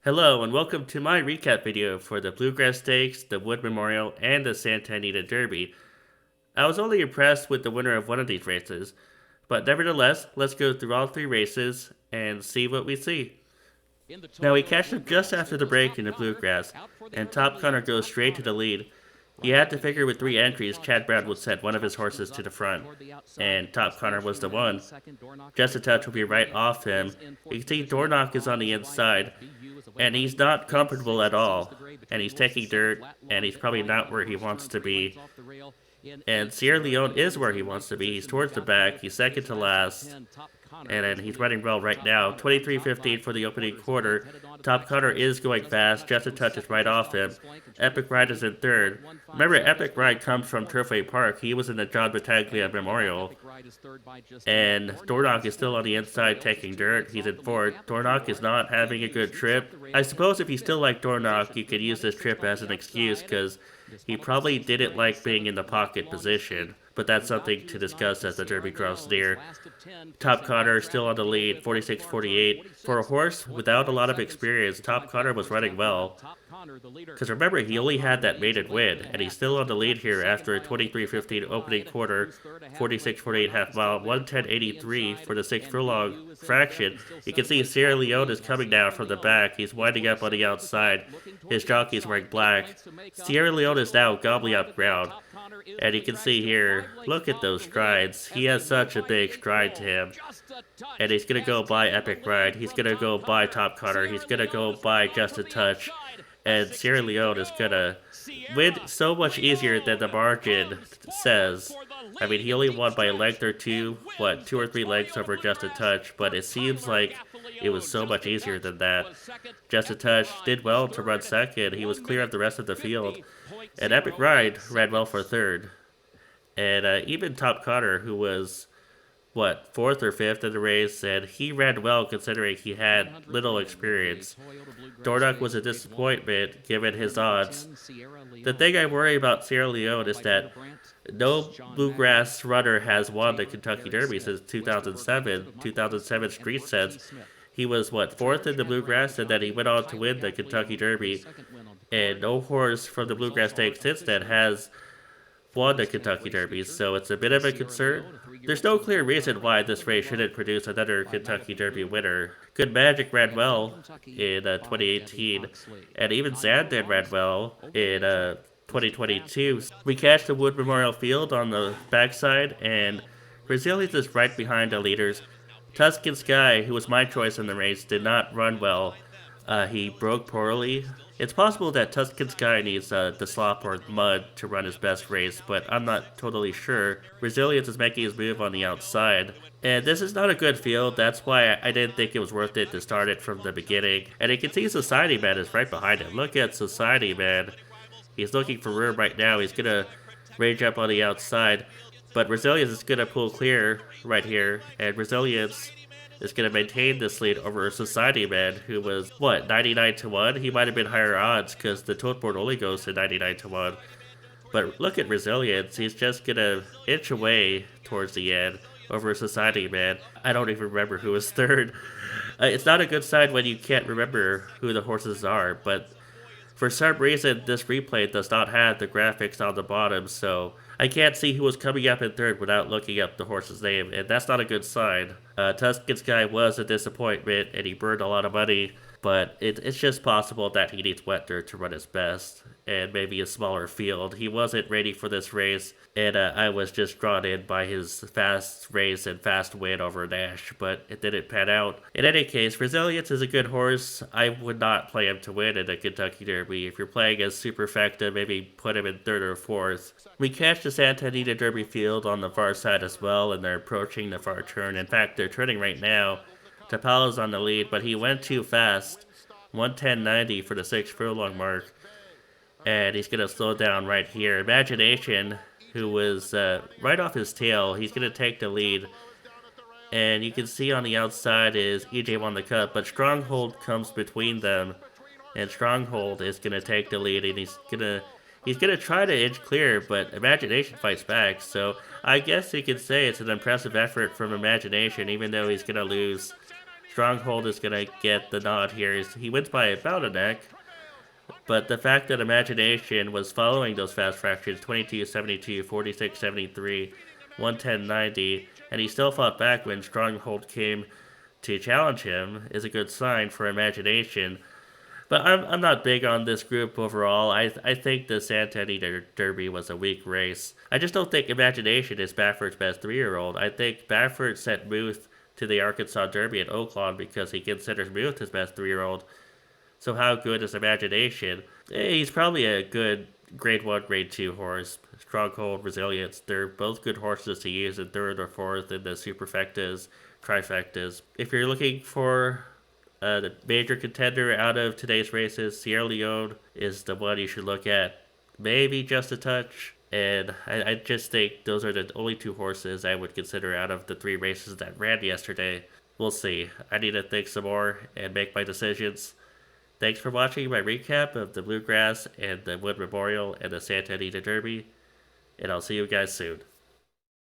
Hello and welcome to my recap video for the Bluegrass Stakes, the Wood Memorial, and the Santa Anita Derby. I was only impressed with the winner of one of these races, but nevertheless, let's go through all three races and see what we see. Now we catch him just after the break in the Bluegrass, and Top Gunner goes straight to the lead. He had to figure with three entries, Chad Brown would set one of his horses to the front, and Top Gunner was the one. Just a touch will be right off him. You can see Dornock is on the inside, and he's not comfortable at all. And he's taking dirt, and he's probably not where he wants to be. And Sierra Leone is where he wants to be. He's towards the back. He's second to last. And then he's running well right now. 23:15 for the opening quarter. Top Cutter is going fast. Just a touch is right off him. Epic Ride is in third. Remember, Epic Ride comes from Turfway Park. He was in the John Battaglia Memorial. And Dornock is still on the inside taking dirt. He's in fourth. Dornock is not having a good trip. I suppose if you still like Dornock, you could use this trip as an excuse because he probably didn't like being in the pocket position. But that's something to discuss as the Derby draws near. Top Connor still on the lead, 46-48. For a horse without a lot of experience, Top Connor was running well. Because remember, he only had that maiden win, and he's still on the lead here after a 23:15 opening quarter, 46-48 half mile, 110.83 for the 6 furlong fraction. You can see Sierra Leone is coming down from the back. He's winding up on the outside. His jockey is wearing black. Sierra Leone is now gobbling up ground. And you can see here, look at those strides. He has such a big stride to him. And he's going to go by Epic Ride. He's going to go by Top Cutter. He's going to go by Just a Touch. And Sierra Leone is going to win so much easier than the margin says. I mean, he only won by a length or two, two or three lengths over Just a Touch, but it seems like it was so much easier than that. Just a Touch did well to run second. He was clear of the rest of the field. And Epic Ride ran well for third. And even Top Cutter, who was fourth or fifth in the race, and he ran well considering he had little experience. Dornock was a disappointment given his odds. The thing I worry about Sierra Leone is that no bluegrass runner has won the Kentucky Derby since 2007 Street Sense. He was fourth in the bluegrass, and then he went on to win the Kentucky Derby. And no horse from the Bluegrass Stakes since then has won the Kentucky Derby, so it's a bit of a concern. There's no clear reason why this race shouldn't produce another Kentucky Derby winner. Good Magic ran well in 2018, and even Zandon ran well in 2022. We catch the Wood Memorial Field on the backside, and Brazilians is right behind the leaders. Tuscan Sky, who was my choice in the race, did not run well. He broke poorly. It's possible that Tuscan Sky needs the slop or mud to run his best race, but I'm not totally sure. Resilience is making his move on the outside. And this is not a good field, that's why I didn't think it was worth it to start it from the beginning. And you can see Society Man is right behind him. Look at Society Man. He's looking for room right now. He's gonna range up on the outside. But Resilience is gonna pull clear right here, and Resilience is going to maintain this lead over Society Man, who was, 99-1? He might have been higher odds, because the tote board only goes to 99-1. But look at Resilience, he's just going to inch away towards the end over Society Man. I don't even remember who was third. It's not a good sign when you can't remember who the horses are, but for some reason, this replay does not have the graphics on the bottom, so I can't see who was coming up in third without looking up the horse's name, and that's not a good sign. Tuscan Sky was a disappointment, and he burned a lot of money, but it's just possible that he needs wet dirt to run his best, and maybe a smaller field. He wasn't ready for this race, and I was just drawn in by his fast race and fast win over Nash, but it didn't pan out. In any case, Resilience is a good horse. I would not play him to win in a Kentucky Derby. If you're playing as Superfecta, maybe put him in third or fourth. We catch the Santa Anita Derby field on the far side as well, and they're approaching the far turn. In fact, they're turning right now. Tapalo's on the lead, but he went too fast. 110.90 for the 6 furlong mark. And he's going to slow down right here. Imagination, who was right off his tail, he's going to take the lead. And you can see on the outside is EJ won the cut, but Stronghold comes between them. And Stronghold is going to take the lead, and he's going to try to inch clear, but Imagination fights back. So I guess you could say it's an impressive effort from Imagination, even though he's going to lose Stronghold is going to get the nod here. He wins by about a neck, but the fact that Imagination was following those fast fractions 22 72, 46 73, 110 90, and he still fought back when Stronghold came to challenge him is a good sign for Imagination. But I'm not big on this group overall. I think the Santa Anita Derby was a weak race. I just don't think Imagination is Bafford's best 3-year-old. I think Bafford sent Muth to the Arkansas Derby at Oaklawn because he considers Muth his best 3-year-old. So how good is Imagination? He's probably a good grade 1, grade 2 horse. Stronghold, Resilience, they're both good horses to use in 3rd or 4th in the superfectas, trifectas. If you're looking for the major contender out of today's races, Sierra Leone is the one you should look at. Maybe Just a Touch. And I just think those are the only 2 horses I would consider out of the 3 races that ran yesterday. We'll see. I need to think some more and make my decisions. Thanks for watching my recap of the Bluegrass and the Wood Memorial and the Santa Anita Derby. And I'll see you guys soon.